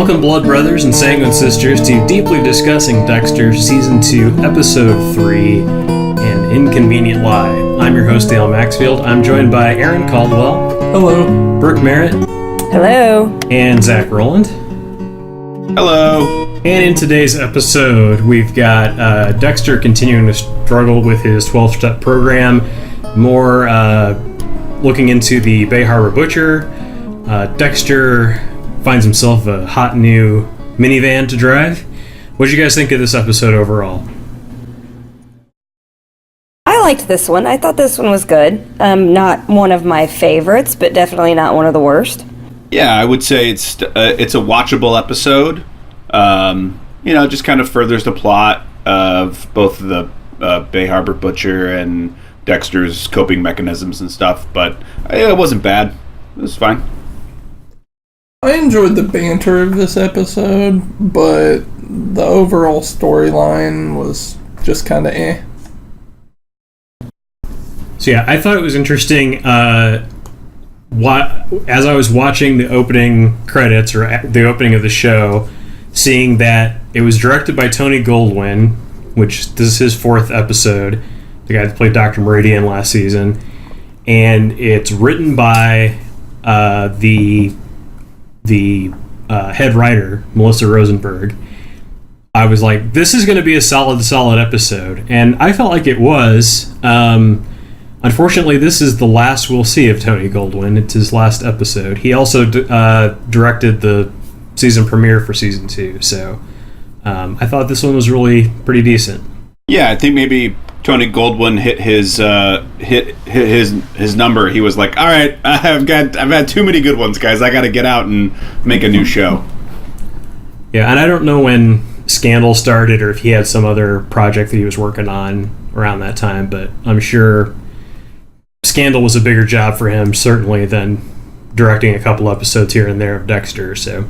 Welcome, blood brothers and sanguine sisters, to Deeply Discussing Dexter, Season 2, Episode 3, An Inconvenient Lie. I'm your host, Dale Maxfield. I'm joined by Aaron Caldwell. Hello. Brooke Merritt. Hello. And Zach Rowland. Hello. And in today's episode, we've got Dexter continuing to struggle with his 12-step program, more looking into the Bay Harbor Butcher. Dexter finds himself a hot new minivan to drive. What did you guys think of this episode overall? I liked this one. I thought this one was good. Not one of my favorites, but definitely not one of the worst. Yeah, I would say it's a watchable episode. Just kind of furthers the plot of both the Bay Harbor Butcher and Dexter's coping mechanisms and stuff. But it wasn't bad. It was fine. I enjoyed the banter of this episode, but the overall storyline was just kind of eh. So yeah, I thought it was interesting. As I was watching the opening credits or the opening of the show, seeing that it was directed by Tony Goldwyn, which this is his 4th episode, the guy that played Dr. Meridian last season, and it's written by the head writer, Melissa Rosenberg. I was like, this is going to be a solid episode, and I felt like it was. Unfortunately, this is the last we'll see of Tony Goldwyn. It's his last episode. He also directed the season premiere for season 2, so I thought this one was really pretty decent. Yeah, I think maybe Tony Goldwyn hit his number. He was like, all right, I've had too many good ones, guys. I got to get out and make a new show. Yeah, and I don't know when Scandal started or if he had some other project that he was working on around that time, but I'm sure Scandal was a bigger job for him, certainly, than directing a couple episodes here and there of Dexter, so.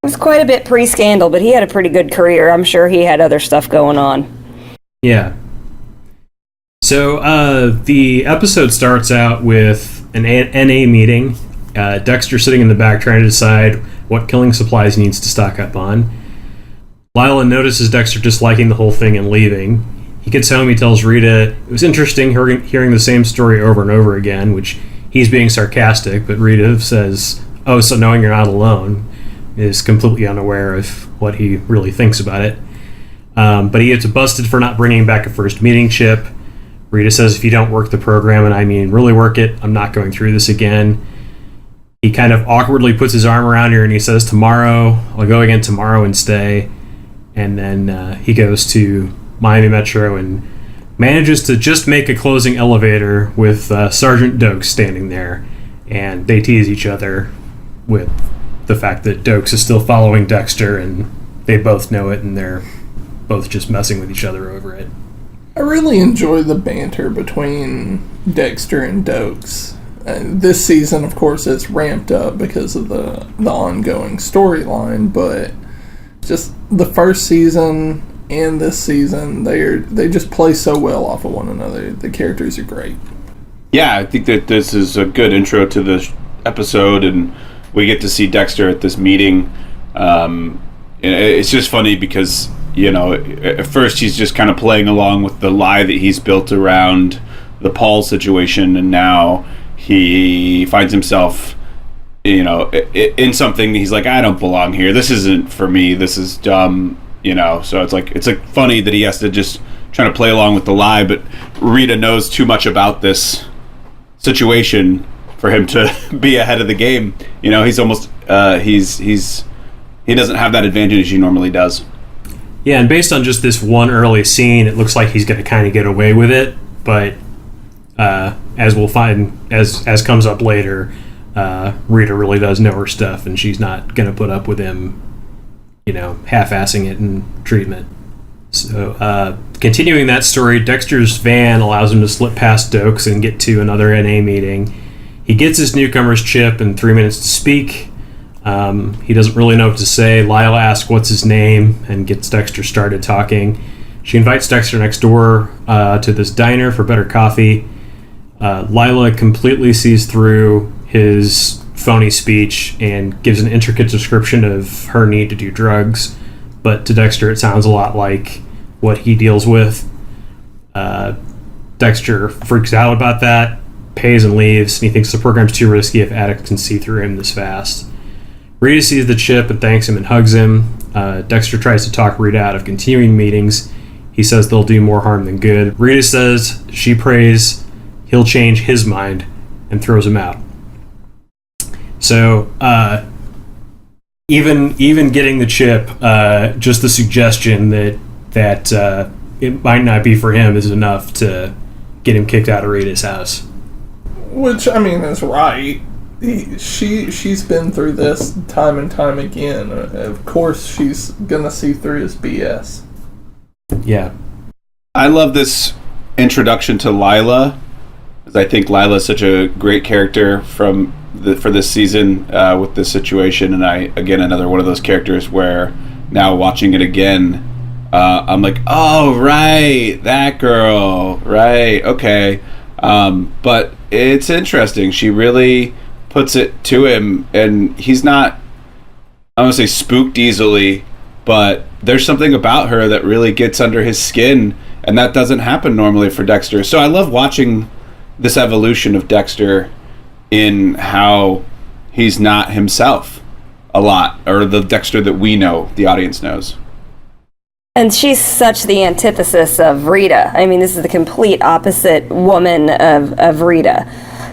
It was quite a bit pre-Scandal, but he had a pretty good career. I'm sure he had other stuff going on. Yeah. So the episode starts out with an NA meeting. Dexter sitting in the back trying to decide what killing supplies he needs to stock up on. Lila notices Dexter disliking the whole thing and leaving. He gets home, he tells Rita it was interesting hearing the same story over and over again, which he's being sarcastic, but Rita says, oh, so knowing you're not alone, is completely unaware of what he really thinks about it. But he gets busted for not bringing back a first meeting chip. Rita says, if you don't work the program, and I mean really work it, I'm not going through this again. He kind of awkwardly puts his arm around her and he says, tomorrow, I'll go again tomorrow and stay. And then he goes to Miami Metro and manages to just make a closing elevator with Sergeant Dokes standing there. And they tease each other with the fact that Dokes is still following Dexter, and they both know it, and they're both just messing with each other over it. I really enjoy the banter between Dexter and Dokes. This season, of course, it's ramped up because of the ongoing storyline, but just the first season and this season, they just play so well off of one another. The characters are great. Yeah, I think that this is a good intro to the episode, and we get to see Dexter at this meeting. It's just funny because, at first he's just kind of playing along with the lie that he's built around the Paul situation, and now he finds himself, in something. He's like, I don't belong here. This isn't for me. This is dumb. So it's like funny that he has to just try to play along with the lie, but Rita knows too much about this situation for him to be ahead of the game. He's almost he doesn't have that advantage as he normally does. Yeah, and based on just this one early scene, it looks like he's going to kind of get away with it, but as we'll find, as comes up later, Rita really does know her stuff, and she's not going to put up with him half-assing it in treatment. So, continuing that story, Dexter's van allows him to slip past Dokes and get to another NA meeting. He gets his newcomer's chip in 3 minutes to speak. He doesn't really know what to say. Lila asks what's his name and gets Dexter started talking. She invites Dexter next door to this diner for better coffee. Lila completely sees through his phony speech and gives an intricate description of her need to do drugs. But to Dexter, it sounds a lot like what he deals with. Dexter freaks out about that, pays and leaves, and he thinks the program's too risky if addicts can see through him this fast. Rita sees the chip and thanks him and hugs him. Dexter tries to talk Rita out of continuing meetings. He says they'll do more harm than good. Rita says she prays he'll change his mind and throws him out. So, even getting the chip, just the suggestion that it might not be for him is enough to get him kicked out of Rita's house. Which, I mean, is right. She's been through this time and time again. Of course, she's gonna see through his BS. Yeah. I love this introduction to Lila, because I think Lila is such a great character for this season with this situation. And again, another one of those characters where now watching it again, I'm like, oh, right, that girl, right, okay. But it's interesting. She really puts it to him, and he's not, I don't want to say spooked easily, but there's something about her that really gets under his skin, and that doesn't happen normally for Dexter. So I love watching this evolution of Dexter in how he's not himself a lot, or the Dexter that we know, the audience knows. And she's such the antithesis of Rita. I mean, this is the complete opposite woman of Rita.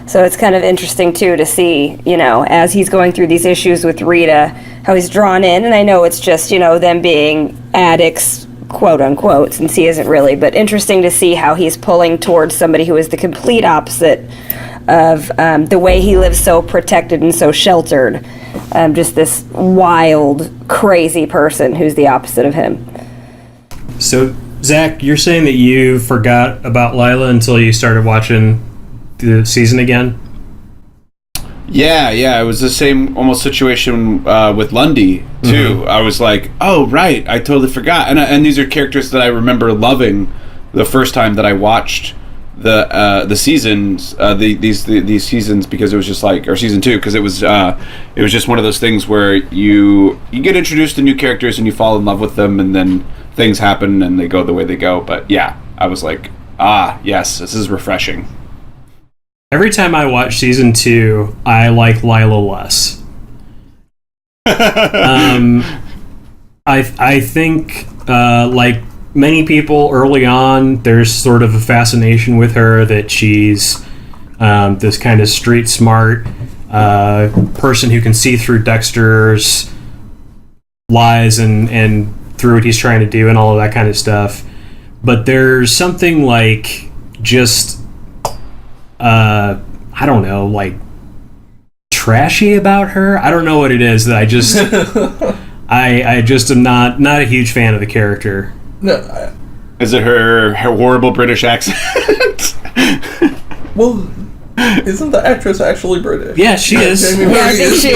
So it's kind of interesting, too, to see, as he's going through these issues with Rita, how he's drawn in. And I know it's just, them being addicts, quote unquote, since he isn't really. But interesting to see how he's pulling towards somebody who is the complete opposite of the way he lives, so protected and so sheltered. Just this wild, crazy person who's the opposite of him. So, Zach, you're saying that you forgot about Lila until you started watching the season again? Yeah, it was the same almost situation with Lundy, too. I was like, oh, right, I totally forgot. And these are characters that I remember loving the first time that I watched the seasons, these seasons, because it was just like, or season 2, because it was just one of those things where you get introduced to new characters and you fall in love with them, and then things happen and they go the way they go. But yeah, I was like, yes, this is refreshing. Every time I watch season 2, I like Lila less. I think, like many people early on, there's sort of a fascination with her that she's this kind of street smart person who can see through Dexter's lies and through what he's trying to do and all of that kind of stuff. But there's something like just I don't know, like trashy about her. I don't know what it is that I just I just am not a huge fan of the character. No, is it her horrible British accent? Well, isn't the actress actually British? Yeah, she is. Yeah, I think she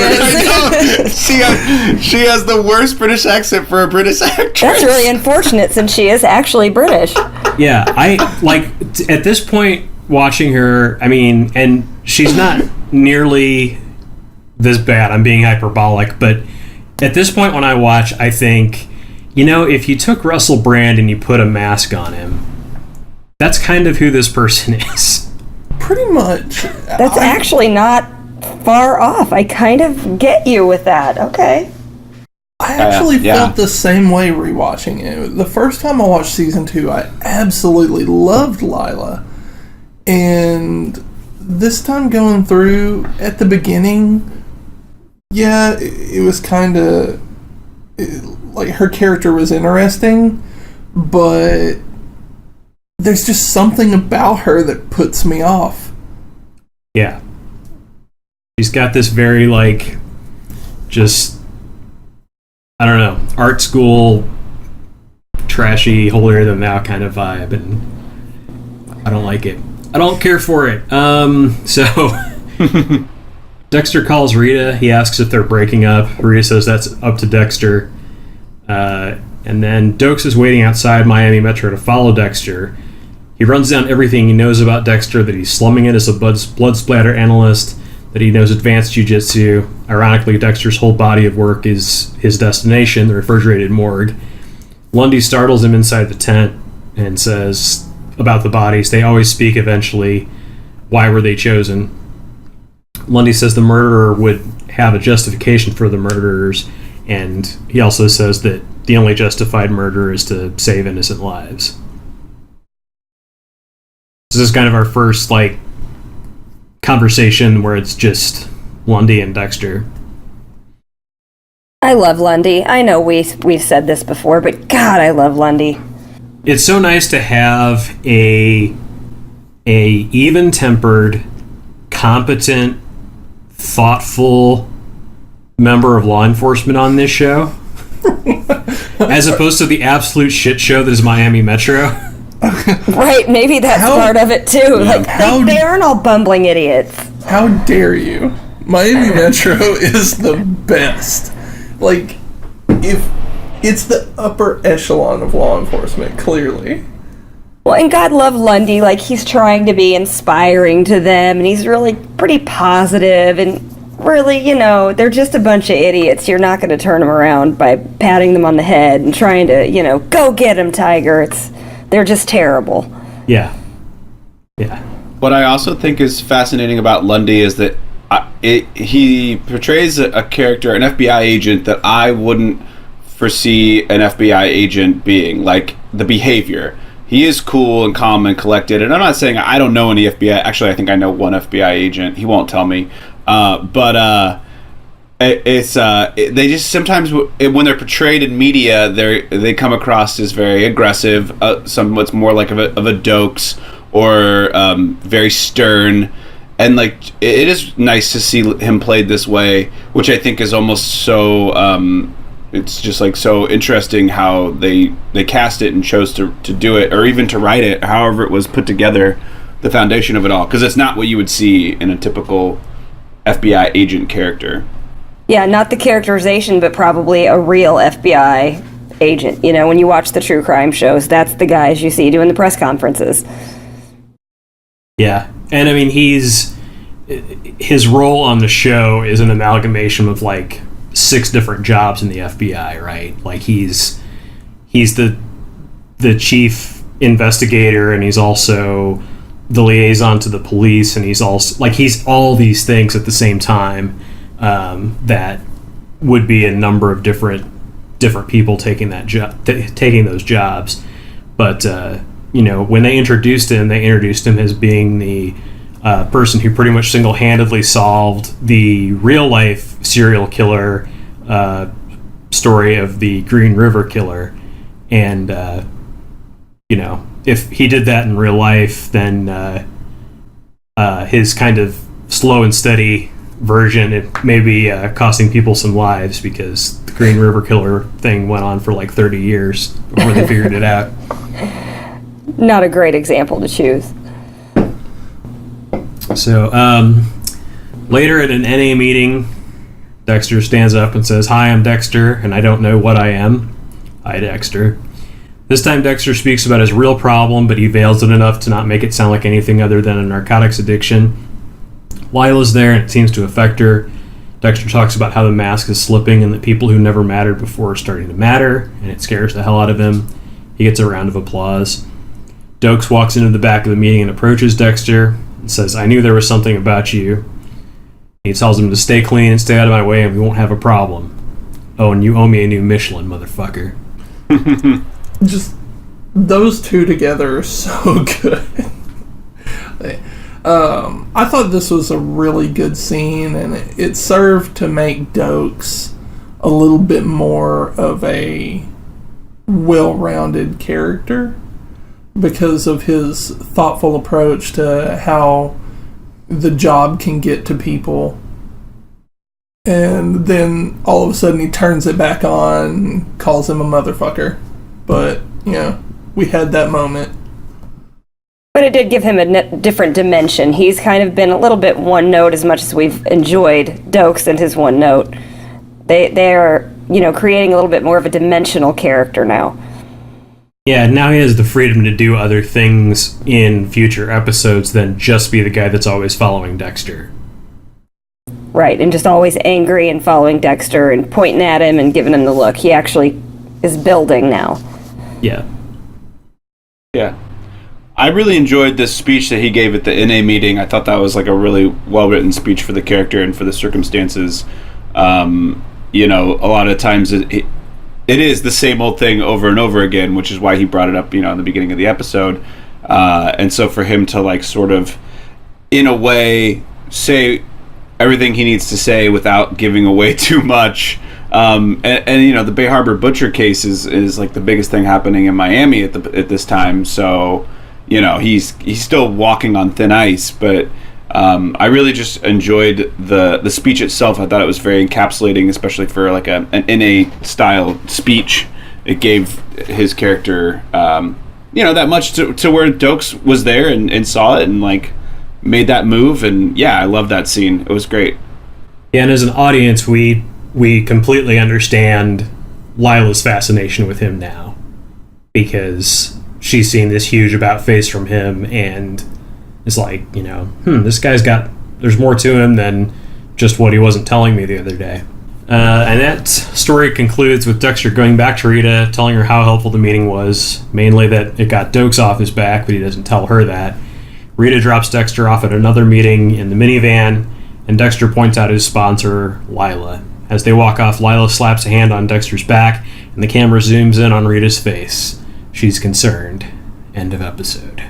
is. She has the worst British accent for a British actress. That's really unfortunate, since she is actually British. Yeah, I like at this point watching her. I mean, and she's not nearly this bad. I'm being hyperbolic, but at this point when I watch, I think, if you took Russell Brand and you put a mask on him, that's kind of who this person is. Pretty much. That's actually not far off. I kind of get you with that. Okay. I actually felt the same way rewatching it. The first time I watched season 2, I absolutely loved Lila. And this time going through, at the beginning, yeah, it was kind of like her character was interesting, but there's just something about her that puts me off. Yeah. She's got this very, like, just, I don't know, art school, trashy, holier-than-thou kind of vibe, and I don't like it. I don't care for it. So, Dexter calls Rita. He asks if they're breaking up. Rita says that's up to Dexter. And then Dokes is waiting outside Miami Metro to follow Dexter. He runs down everything he knows about Dexter, that he's slumming it as a blood splatter analyst, that he knows advanced jiu-jitsu. Ironically, Dexter's whole body of work is his destination, the refrigerated morgue. Lundy startles him inside the tent and says about the bodies, they always speak eventually. Why were they chosen? Lundy says the murderer would have a justification for the murderers, and he also says that the only justified murder is to save innocent lives. This is kind of our first, conversation where it's just Lundy and Dexter. I love Lundy. I know we've said this before, but God, I love Lundy. It's so nice to have a even-tempered, competent, thoughtful member of law enforcement on this show, as opposed to the absolute shit show that is Miami Metro. Right, maybe that's part of it too. Yeah. They aren't all bumbling idiots. How dare you? Miami Metro is the best. If it's the upper echelon of law enforcement, clearly. Well, and God love Lundy, he's trying to be inspiring to them, and he's really pretty positive, and really, they're just a bunch of idiots. You're not going to turn them around by patting them on the head and trying to, go get him, Tiger. They're just terrible. Yeah. What I also think is fascinating about Lundy is that he portrays a character, an FBI agent, that I wouldn't foresee an FBI agent being. The behavior. He is cool and calm and collected. And I'm not saying I don't know any FBI. Actually, I think I know one FBI agent. He won't tell me. They just sometimes, when they're portrayed in media, they come across as very aggressive, somewhat more like of a dokes, or very stern. And it is nice to see him played this way, which I think is almost so. It's just so interesting how they cast it and chose to do it, or even to write it. However, it was put together, the foundation of it all, because it's not what you would see in a typical FBI agent character. Yeah, not the characterization, but probably a real FBI agent. When you watch the true crime shows, that's the guys you see doing the press conferences. Yeah, and I mean, his role on the show is an amalgamation of 6 different jobs in the FBI, right? He's the chief investigator, and he's also the liaison to the police, and he's also he's all these things at the same time. That would be a number of different people taking taking those jobs. But when they introduced him as being the person who pretty much single-handedly solved the real-life serial killer story of the Green River Killer. And if he did that in real life, then his kind of slow and steady version, it may be costing people some lives, because the Green River Killer thing went on for 30 years before they figured it out. Not a great example to choose. So later at an NA meeting, Dexter stands up and says, "Hi, I'm Dexter, and I don't know what I am." Hi, Dexter. This time Dexter speaks about his real problem, but he veils it enough to not make it sound like anything other than a narcotics addiction. Lila's there, and it seems to affect her. Dexter talks about how the mask is slipping and that people who never mattered before are starting to matter, and it scares the hell out of him. He gets a round of applause. Dokes walks into the back of the meeting and approaches Dexter and says, "I knew there was something about you." He tells him to stay clean and stay out of my way, and we won't have a problem. "Oh, and you owe me a new Michelin, motherfucker." Just those two together are so good. I thought this was a really good scene, and it served to make Dokes a little bit more of a well-rounded character because of his thoughtful approach to how the job can get to people. And then all of a sudden he turns it back on and calls him a motherfucker. But, we had that moment. But it did give him a different dimension. He's kind of been a little bit one note, as much as we've enjoyed Dokes and his one note. They're creating a little bit more of a dimensional character now. Yeah, now he has the freedom to do other things in future episodes than just be the guy that's always following Dexter. Right, and just always angry and following Dexter and pointing at him and giving him the look. He actually is building now. Yeah. Yeah. I really enjoyed this speech that he gave at the NA meeting. I thought that was like a really well-written speech for the character and for the circumstances. You know, a lot of times it is the same old thing over and over again, which is why he brought it up, you know, in the beginning of the episode. And so for him to like sort of, in a way, say everything he needs to say without giving away too much. And you know, the Bay Harbor Butcher case is like the biggest thing happening in Miami at this time. So, you know, he's still walking on thin ice, but I really just enjoyed the speech itself. I thought it was very encapsulating, especially for like an NA style speech. It gave his character, you know, that much to where Dokes was there and saw it and like made that move. And yeah, I love that scene. It was great. Yeah, and as an audience, we completely understand Lila's fascination with him now, because she's seen this huge about face from him and is like, you know, this guy's there's more to him than just what he wasn't telling me the other day. And that story concludes with Dexter going back to Rita, telling her how helpful the meeting was, mainly that it got Dokes off his back, but he doesn't tell her that. Rita drops Dexter off at another meeting in the minivan, and Dexter points out his sponsor, Lila. As they walk off, Lila slaps a hand on Dexter's back, and the camera zooms in on Rita's face. She's concerned. End of episode.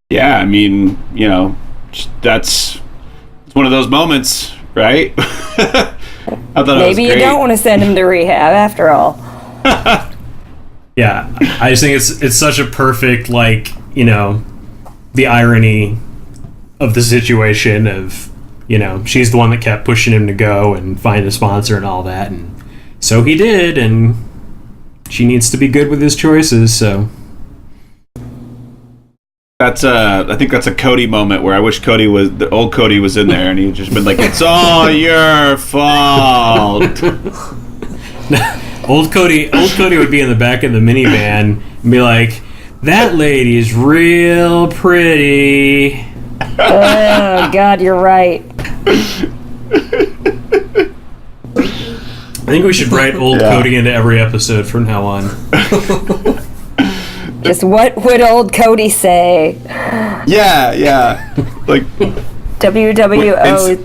Yeah, I mean, you know, it's one of those moments, right? I thought Maybe you don't want to send him to rehab after all. Yeah, I just think it's such a perfect, like, you know, the irony of the situation of, you know, she's the one that kept pushing him to go and find a sponsor and all that, and so he did, and she needs to be good with his choices, so. I think that's a Cody moment where I wish the old Cody was in there and he'd just been like, it's all your fault. Old Cody would be in the back of the minivan and be like, that lady's real pretty. Oh, God, you're right. I think we should write old Cody into every episode from now on. Just what would old Cody say? Yeah. Like WWOCS.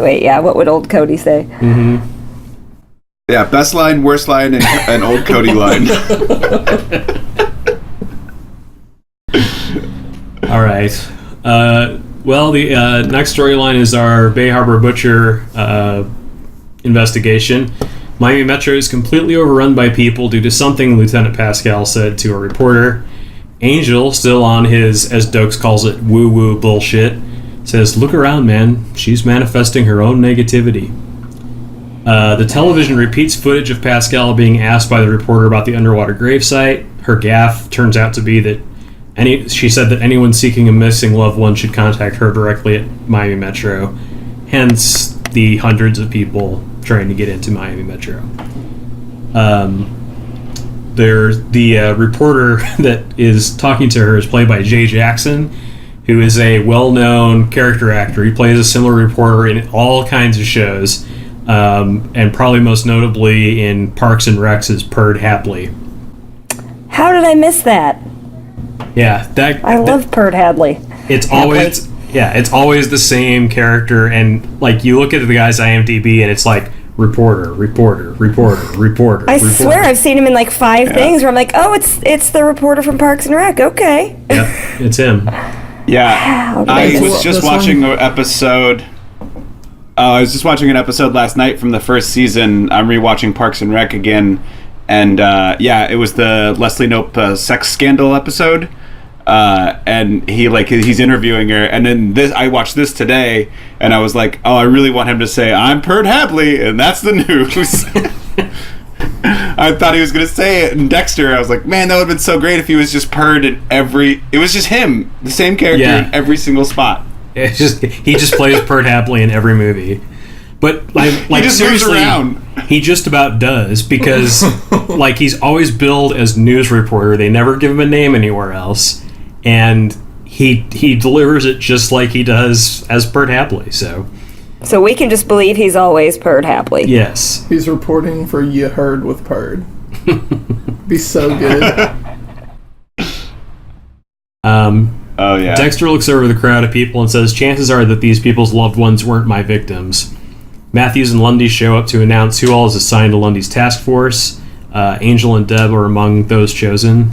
Wait, yeah, what would old Cody say? Mm-hmm. Yeah, best line, worst line, and old Cody line. All right. Well, the next storyline is our Bay Harbor Butcher investigation. Miami Metro is completely overrun by people due to something Lieutenant Pascal said to a reporter. Angel, still on his, as Dokes calls it, woo-woo bullshit, says, look around, man. She's manifesting her own negativity. The television repeats footage of Pascal being asked by the reporter about the underwater gravesite. Her gaffe turns out to be that she said that anyone seeking a missing loved one should contact her directly at Miami Metro. Hence the hundreds of people trying to get into Miami Metro. The reporter that is talking to her is played by Jay Jackson, who is a well-known character actor. He plays a similar reporter in all kinds of shows, and probably most notably in Parks and Rec's as Perd Hadley. How did I miss that? Yeah, I love Perd Hadley. It's always the same character, and like you look at the guy's IMDb, and it's like reporter. I swear I've seen him in like 5 things where I'm like, oh, it's the reporter from Parks and Rec. Okay. Yep, it's him. Yeah, I was just watching an episode. I was just watching an episode last night from the first season. I'm rewatching Parks and Rec again, and it was the Leslie Knope sex scandal episode. And he's interviewing her, and then I watched this today, and I was like, oh, I really want him to say, I'm Perd Hadley, and that's the news. I thought he was going to say it in Dexter. I was like, man, that would have been so great if he was just Perd in it was just him, the same character in every single spot. It's just, he just plays Perd Hadley in every movie. But like he just seriously, moves around. He just about does, because like he's always billed as news reporter. They never give him a name anywhere else. And he delivers it just like he does as Perd Hadley. So So we can just believe he's always purred happily. Yes. He's reporting for You Heard with Purd. Be so good. Oh, yeah. Dexter looks over the crowd of people and says, chances are that these people's loved ones weren't my victims. Matthews and Lundy show up to announce who all is assigned to Lundy's task force. Angel and Deb are among those chosen.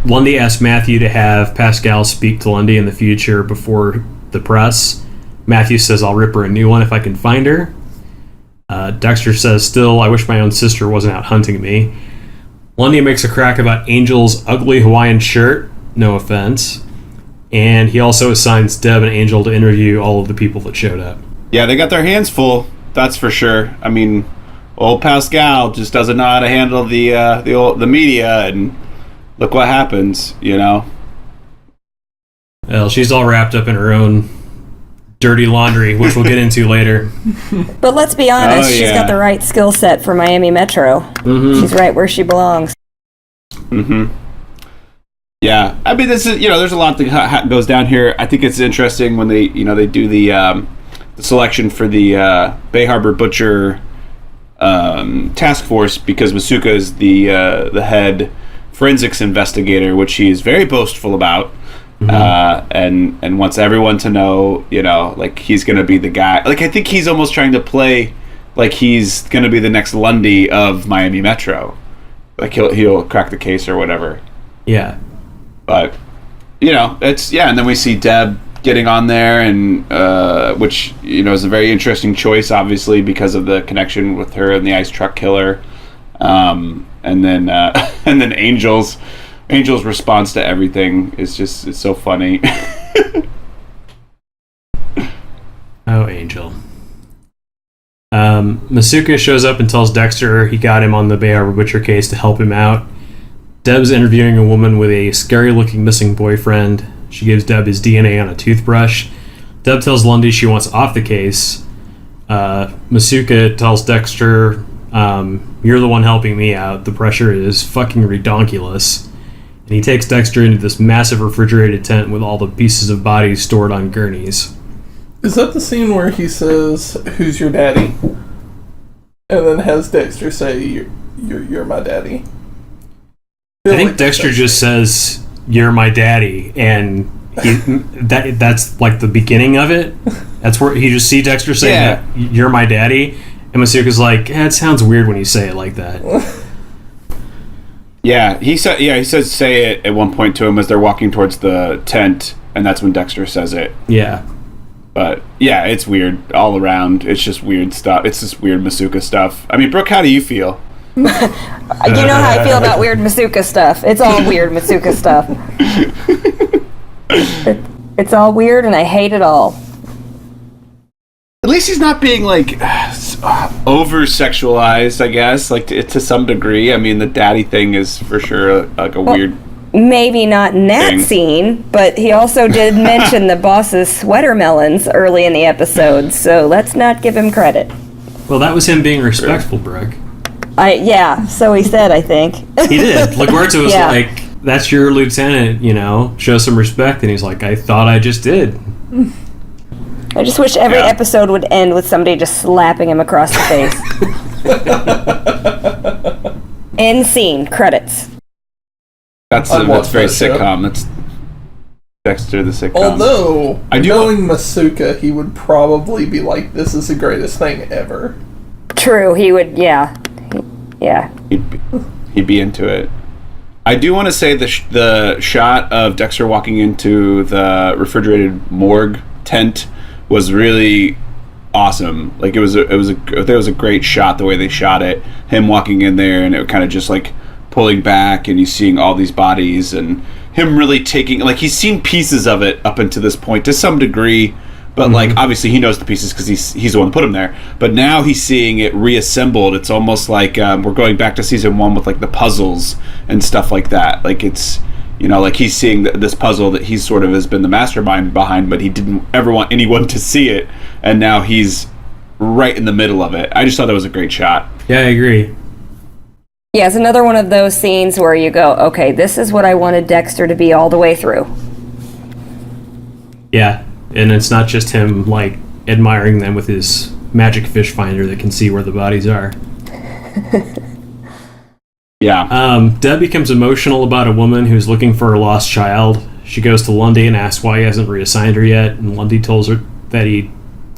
Lundy asks Matthew to have Pascal speak to Lundy in the future before the press. Matthew says, I'll rip her a new one if I can find her. Dexter says, still, I wish my own sister wasn't out hunting me. Lundy makes a crack about Angel's ugly Hawaiian shirt. No offense. And he also assigns Deb and Angel to interview all of the people that showed up. Yeah, they got their hands full. That's for sure. I mean, old Pascal just doesn't know how to handle the media, and look what happens. You know. Well, she's all wrapped up in her own dirty laundry, which we'll get into later. But let's be honest, she's got the right skill set for Miami Metro. Mm-hmm. She's right where she belongs. Mm-hmm. Yeah, I mean, this is there's a lot that goes down here. I think it's interesting when they do the selection for the Bay Harbor Butcher task force, because Masuka is the head forensics investigator, which he is very boastful about, and wants everyone to know, like he's going to be the guy. Like, I think he's almost trying to play like he's going to be the next Lundy of Miami Metro. Like he'll crack the case or whatever. Yeah. But, it's, and then we see Deb getting on there, and which, is a very interesting choice, obviously, because of the connection with her and the ice truck killer. And then Angel's response to everything is it's so funny. Oh, Angel. Masuka shows up and tells Dexter he got him on the Bay Harbor Butcher case to help him out. Deb's interviewing a woman with a scary-looking missing boyfriend. She gives Deb his DNA on a toothbrush. Deb tells Lundy she wants off the case. Masuka tells Dexter, you're the one helping me out. The pressure is fucking redonkulous. And he takes Dexter into this massive refrigerated tent with all the pieces of bodies stored on gurneys. Is that the scene where he says, "Who's your daddy?" and then has Dexter say, "You're my daddy"? I think Dexter just says, "You're my daddy," and that's like the beginning of it. That's where you just see Dexter saying, "You're my daddy," and Masuka's like, "It sounds weird when you say it like that." He says say it at one point to him as they're walking towards the tent, and that's when Dexter says it. Yeah. But, it's weird all around. It's just weird stuff. It's just weird Masuka stuff. I mean, Brooke, how do you feel? You know how I feel about weird Masuka stuff. It's all weird Masuka stuff. It's all weird, and I hate it all. At least he's not being, like, over-sexualized, I guess, like, to some degree. I mean, the daddy thing is for sure, like, weird... Maybe not in that scene, but he also did mention the boss's sweater melons early in the episode, so let's not give him credit. Well, that was him being respectful, Brooke. So he said, I think. He did. LaGuardia was like, that's your lieutenant, show some respect, and he's like, I thought I just did. I just wish every episode would end with somebody just slapping him across the face. End scene, credits. That's very sitcom. That's Dexter the sitcom. Although, knowing Masuka, he would probably be like, this is the greatest thing ever. True, he would, yeah. He'd be into it. I do want to say the shot of Dexter walking into the refrigerated morgue tent was really awesome. Like, it was a great shot, the way they shot it. Him walking in there, and it kind of just like pulling back, and he's seeing all these bodies, and him really taking, like, he's seen pieces of it up until this point to some degree, but like, obviously he knows the pieces because he's the one that put them there, but now he's seeing it reassembled. It's almost like we're going back to season 1 with like the puzzles and stuff like that. Like, it's, like he's seeing this puzzle that he sort of has been the mastermind behind, but he didn't ever want anyone to see it, and now he's right in the middle of it. I just thought that was a great shot. Yeah, I agree. Yeah, it's another one of those scenes where you go, okay, this is what I wanted Dexter to be all the way through. Yeah, and it's not just him, like, admiring them with his magic fish finder that can see where the bodies are. Yeah. Deb becomes emotional about a woman who's looking for her lost child. She goes to Lundy and asks why he hasn't reassigned her yet, and Lundy tells her that he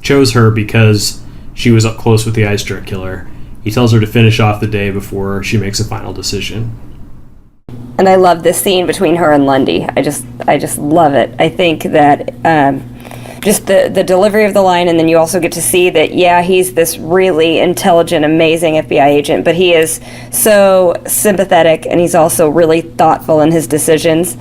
chose her because she was up close with the eye stroke killer. He tells her to finish off the day before she makes a final decision. And I love this scene between her and Lundy. I just love it. I think that just the delivery of the line, and then you also get to see that, yeah, he's this really intelligent, amazing FBI agent, but he is so sympathetic, and he's also really thoughtful in his decisions.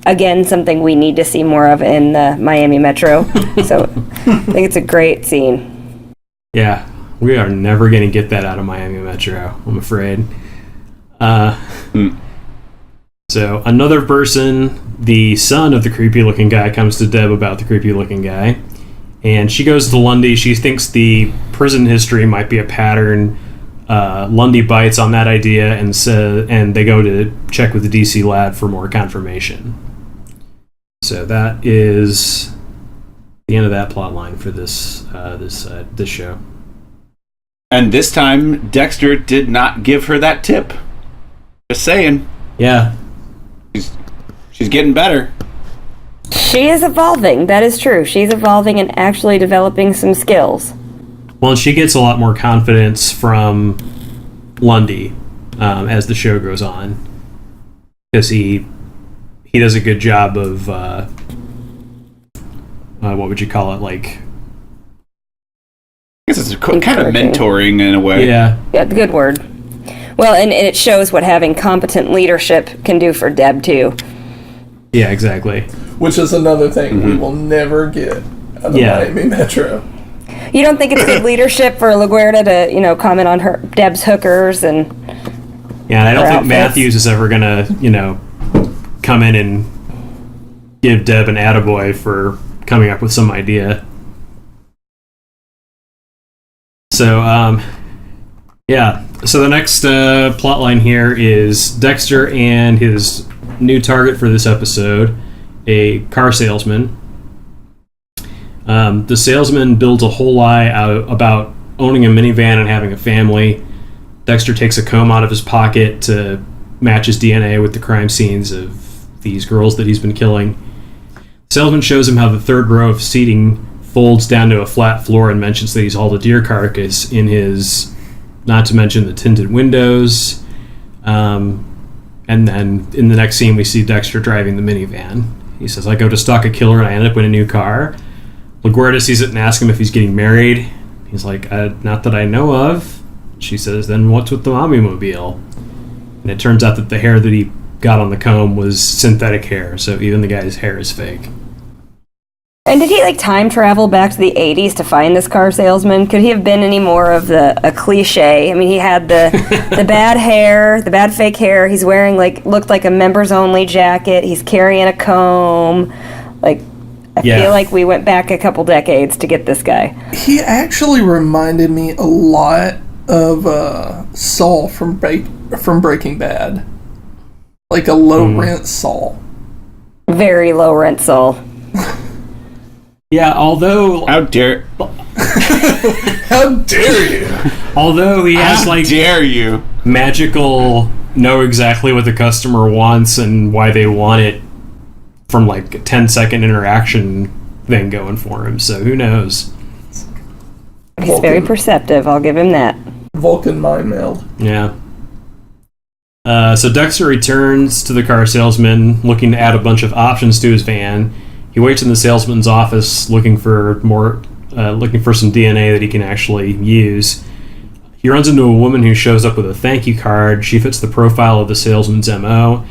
Again, something we need to see more of in the Miami Metro. So I think it's a great scene. Yeah, we are never going to get that out of Miami Metro, I'm afraid. So another person, the son of the creepy-looking guy, comes to Deb about the creepy-looking guy. And she goes to Lundy. She thinks the prison history might be a pattern. Lundy bites on that idea, and they go to check with the DC lab for more confirmation. So that is the end of that plot line for this show. And this time, Dexter did not give her that tip. Just saying. Yeah. She's getting better. She is evolving. That is true. She's evolving and actually developing some skills. Well, and she gets a lot more confidence from Lundy as the show goes on, because he does a good job of what would you call it? Like, I guess it's kind of mentoring in a way. Yeah, good word. Well, and it shows what having competent leadership can do for Deb too. Yeah, exactly. Which is another thing we will never get out of Miami Metro. You don't think it's good leadership for LaGuardia to, comment on her Deb's hookers and yeah, and I don't think outfits? Matthews is ever gonna, come in and give Deb an attaboy for coming up with some idea. So, So the next plot line here is Dexter and his new target for this episode, a car salesman. The salesman builds a whole lie about owning a minivan and having a family. Dexter takes a comb out of his pocket to match his DNA with the crime scenes of these girls that he's been killing. The salesman shows him how the third row of seating folds down to a flat floor and mentions that he's hauled a deer carcass in his, not to mention the tinted windows. And then in the next scene, we see Dexter driving the minivan. He says, I go to stalk a killer and I end up in a new car. LaGuardia sees it and asks him if he's getting married. He's like, not that I know of. She says, then what's with the mommy mobile? And it turns out that the hair that he got on the comb was synthetic hair, so even the guy's hair is fake. And did he time travel back to the 80s to find this car salesman? Could he have been any more of a cliche? I mean, he had the bad hair, the bad fake hair. He's wearing looked like a members only jacket. He's carrying a comb. I feel like we went back a couple decades to get this guy. He actually reminded me a lot of Saul from Breaking Bad. Like a low rent Saul. Very low rent Saul. Yeah, although... How dare... How dare you? Although he has, How dare you? Magical know exactly what the customer wants and why they want it from, a 10-second interaction thing going for him, so who knows? He's very perceptive, I'll give him that. Vulcan mind meld. Yeah. So Dexter returns to the car salesman, looking to add a bunch of options to his van. He waits in the salesman's office looking for some DNA that he can actually use. He runs into a woman who shows up with a thank you card. She fits the profile of the salesman's MO.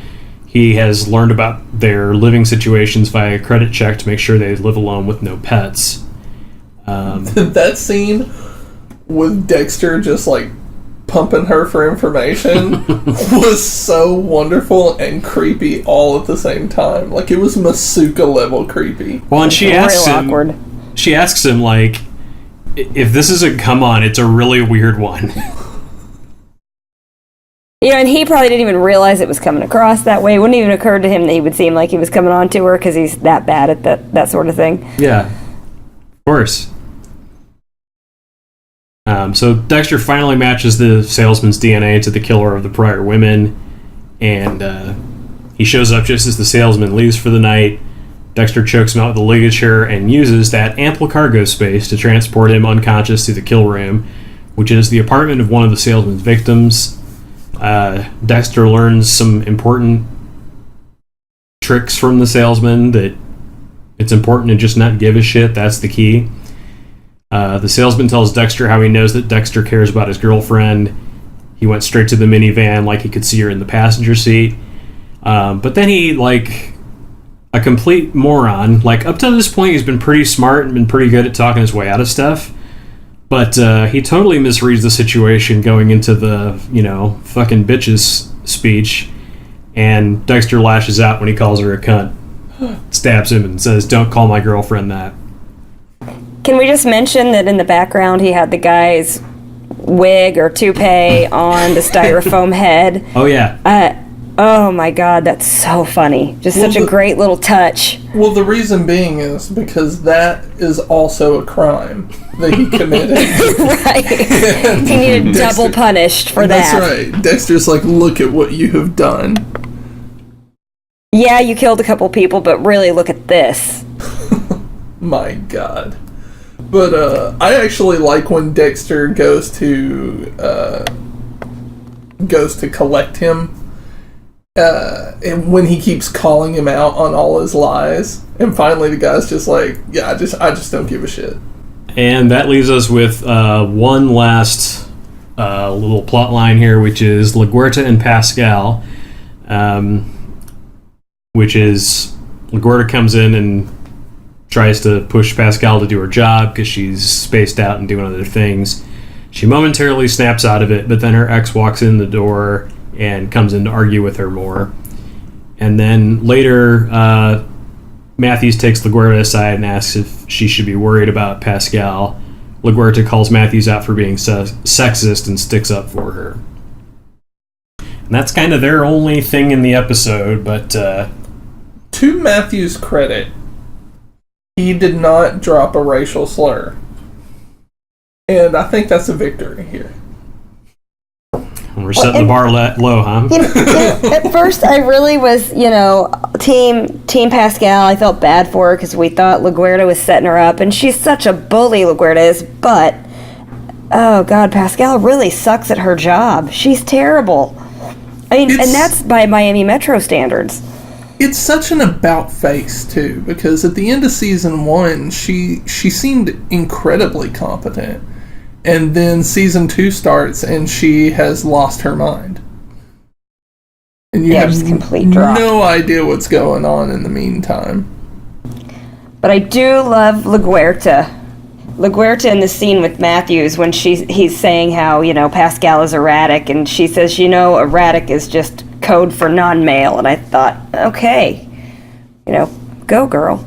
He has learned about their living situations via a credit check to make sure they live alone with no pets. That scene with Dexter just pumping her for information was so wonderful and creepy all at the same time. It was Masuka level creepy. Well, and she asks him, awkward. She asks him, if this is a come on, it's a really weird one. And he probably didn't even realize it was coming across that way. It wouldn't even occur to him that he would seem like he was coming on to her because he's that bad at that sort of thing. Yeah, of course. So Dexter finally matches the salesman's DNA to the killer of the prior women, and he shows up just as the salesman leaves for the night. Dexter chokes him out with a ligature and uses that ample cargo space to transport him unconscious to the kill room, which is the apartment of one of the salesman's victims. Dexter learns some important tricks from the salesman, that it's important to just not give a shit. That's the key. The salesman tells Dexter how he knows that Dexter cares about his girlfriend. He went straight to the minivan like he could see her in the passenger seat. But then he, like a complete moron, like up to this point he's been pretty smart and been pretty good at talking his way out of stuff. But he totally misreads the situation going into the, fucking bitches speech. And Dexter lashes out when he calls her a cunt. Stabs him and says, "Don't call my girlfriend that." Can we just mention that in the background he had the guy's wig or toupee on the styrofoam head? Oh, yeah. Oh my god, that's so funny. Just such a great little touch. Well, the reason being is because that is also a crime that he committed. Right. He needed double punished for that. That's right. Dexter's like, look at what you have done. Yeah, you killed a couple people, but really look at this. My god. But I actually like when Dexter goes to collect him. And when he keeps calling him out on all his lies, and finally the guy's just like, "Yeah, I just don't give a shit." And that leaves us with one last little plot line here, which is LaGuerta and Pascal, which is LaGuerta comes in and tries to push Pascal to do her job because she's spaced out and doing other things. She momentarily snaps out of it, but then her ex walks in the door and comes in to argue with her more. And then later, Matthews takes LaGuerta aside and asks if she should be worried about Pascal. LaGuerta calls Matthews out for being sexist and sticks up for her. And that's kind of their only thing in the episode, but... To Matthews' credit, he did not drop a racial slur. And I think that's a victory here. We're setting the bar low, huh? At first, I really was, team Pascal. I felt bad for her because we thought LaGuerta was setting her up, and she's such a bully, LaGuerta is. But, oh God, Pascal really sucks at her job. She's terrible. I mean, and that's by Miami Metro standards. It's such an about face, too, because at the end of season 1, she seemed incredibly competent. And then season 2 starts, and she has lost her mind. And you have complete drop. No idea what's going on in the meantime. But I do love LaGuerta. LaGuerta in the scene with Matthews when he's saying how, Pascal is erratic, and she says, erratic is just code for non-male. And I thought, okay, go girl.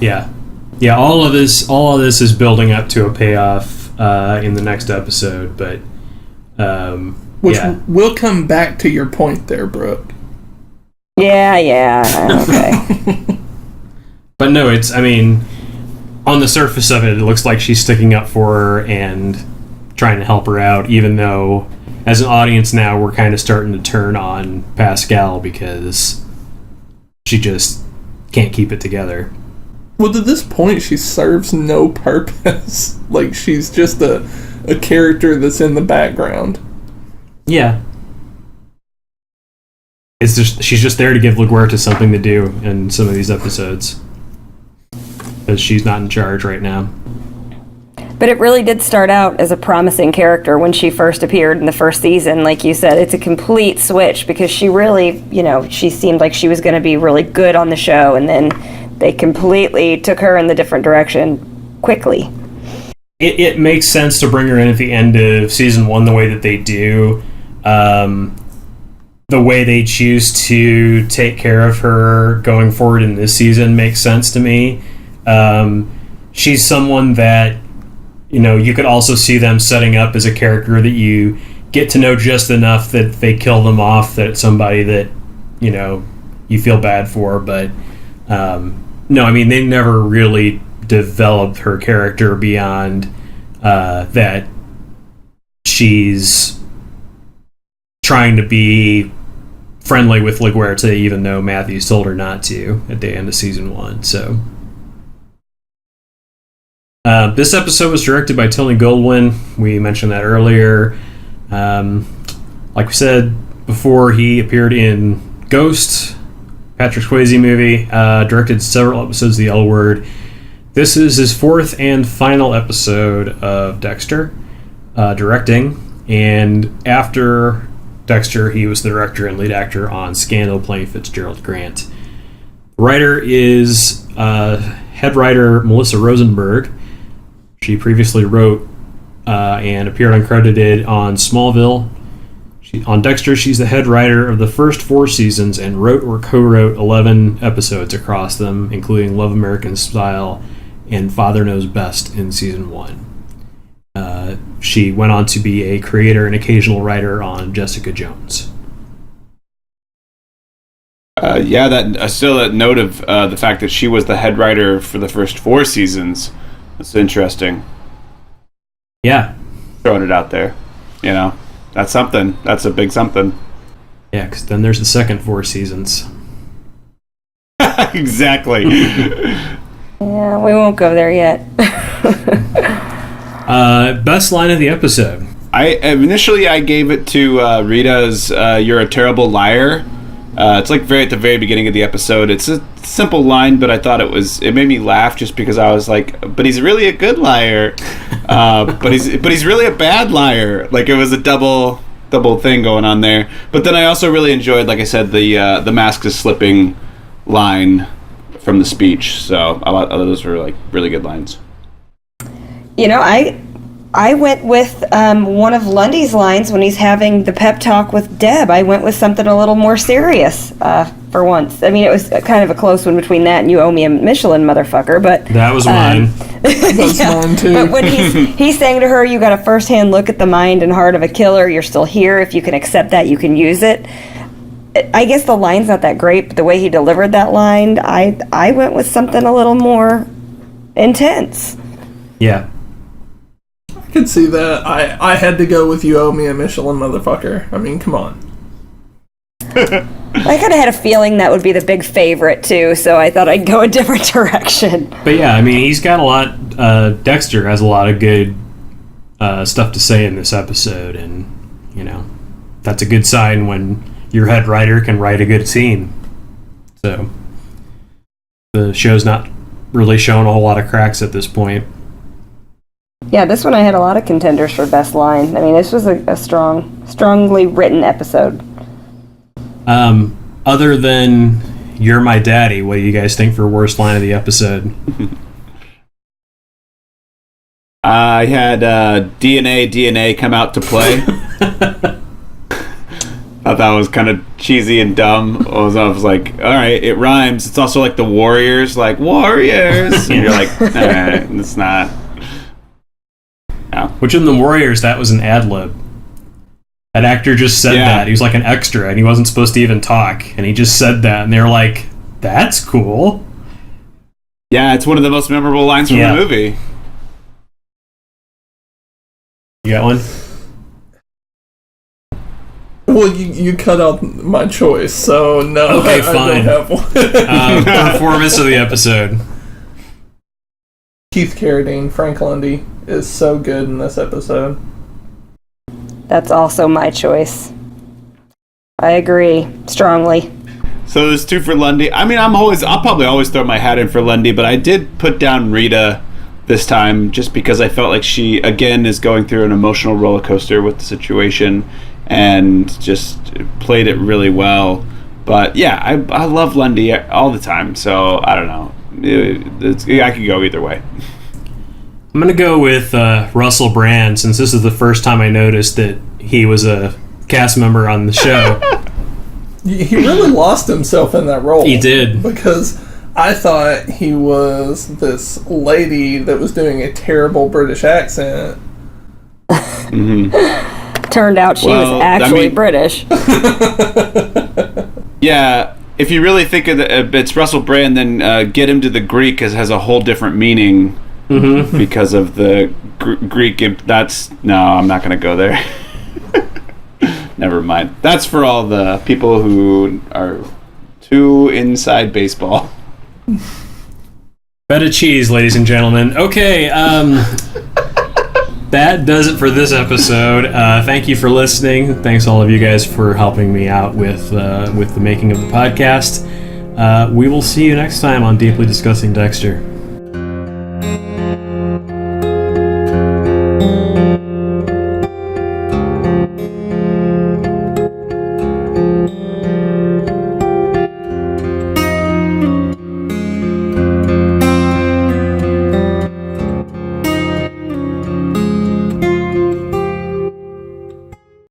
Yeah. Yeah, all of this is building up to a payoff in the next episode, but we'll come back to your point there, Brooke. Yeah, okay. But no, on the surface of it, it looks like she's sticking up for her and trying to help her out, even though as an audience now we're kind of starting to turn on Pascal because she just can't keep it together. Well, to this point, she serves no purpose. Like, she's just a character that's in the background. Yeah. She's just there to give LaGuerta something to do in some of these episodes. Because she's not in charge right now. But it really did start out as a promising character when she first appeared in the first season. Like you said, it's a complete switch because she really, she seemed like she was going to be really good on the show, and then they completely took her in the different direction quickly. It makes sense to bring her in at the end of season 1 the way that they do. The way they choose to take care of her going forward in this season makes sense to me. She's someone that, you could also see them setting up as a character that you get to know just enough that they kill them off, that it's somebody that, you feel bad for, but... No, they never really developed her character beyond that she's trying to be friendly with LaGuerta, even though Matthews told her not to at the end of season 1. So this episode was directed by Tony Goldwyn. We mentioned that earlier. Like we said before, he appeared in Ghost, Patrick Swayze movie, directed several episodes of The L Word. This is his 4th and final episode of Dexter, directing, and after Dexter, he was the director and lead actor on Scandal, playing Fitzgerald Grant. The writer is head writer Melissa Rosenberg. She previously wrote and appeared uncredited on Smallville. On Dexter, she's the head writer of the first 4 seasons and wrote or co-wrote 11 episodes across them, including Love American Style and Father Knows Best in season 1. She went on to be a creator and occasional writer on Jessica Jones. Still that note of the fact that she was the head writer for the first 4 seasons. That's interesting. Yeah. Throwing it out there. You know, that's something. That's a big something. Yeah, because then there's the second 4 seasons. Exactly. Yeah, we won't go there yet. Best line of the episode. I gave it to Rita's "You're a terrible liar." It's like at the very beginning of the episode. It's a simple line, but I thought it made me laugh just because I was like, but he's really a good liar, but he's really a bad liar. Like, it was a double thing going on there. But then I also really enjoyed, like I said, the mask is slipping line from the speech. So I thought those were like really good lines. You know, I went with one of Lundy's lines when he's having the pep talk with Deb. I went with something a little more serious for once. I mean, it was kind of a close one between that and "You owe me a Michelin, motherfucker." But that was mine. That's mine too. But when he's saying to her, "You got a first-hand look at the mind and heart of a killer. You're still here. If you can accept that, you can use it." I guess the line's not that great, but the way he delivered that line, I went with something a little more intense. Yeah. I could see that. I had to go with "You owe me a Michelin, motherfucker." I mean, come on. I kind of had a feeling that would be the big favorite too, so I thought I'd go a different direction. But yeah, I mean, he's got a lot. Dexter has a lot of good stuff to say in this episode, and you know, that's a good sign when your head writer can write a good scene. So the show's not really showing a whole lot of cracks at this point. Yeah, this one I had a lot of contenders for best line. I mean, this was a strongly written episode. Other than "You're my daddy," what do you guys think for worst line of the episode? I had DNA come out to play. I thought that was kind of cheesy and dumb. I was like, all right, it rhymes. It's also like the Warriors, like Warriors. And you're like, it's not. No. Which in the Warriors, that was an ad-lib. That actor just said that. He was like an extra, and he wasn't supposed to even talk. And he just said that, and they were like, that's cool. Yeah, it's one of the most memorable lines from the movie. You got one? Well, you cut out my choice, so no. Okay, I fine. don't have one. Performance of the episode. Keith Carradine, Frank Lundy, is so good in this episode. That's also my choice. I agree strongly. So there's 2 for Lundy. I mean, I'll probably always throw my hat in for Lundy, but I did put down Rita this time just because I felt like she, again, is going through an emotional roller coaster with the situation and just played it really well. But yeah, I love Lundy all the time, so I don't know. I could go either way. I'm going to go with Russell Brand, since this is the first time I noticed that he was a cast member on the show. He really lost himself in that role. He did. Because I thought he was this lady that was doing a terrible British accent. Mm-hmm. Turned out she was actually British. Yeah, if you really think of it's Russell Brand, then get him to the Greek, as has a whole different meaning. because of the Greek. No, I'm not going to go there. Never mind. That's for all the people who are too inside baseball. Feta cheese, ladies and gentlemen. Okay, that does it for this episode. Thank you for listening. Thanks all of you guys for helping me out with the making of the podcast. We will see you next time on Deeply Discussing Dexter.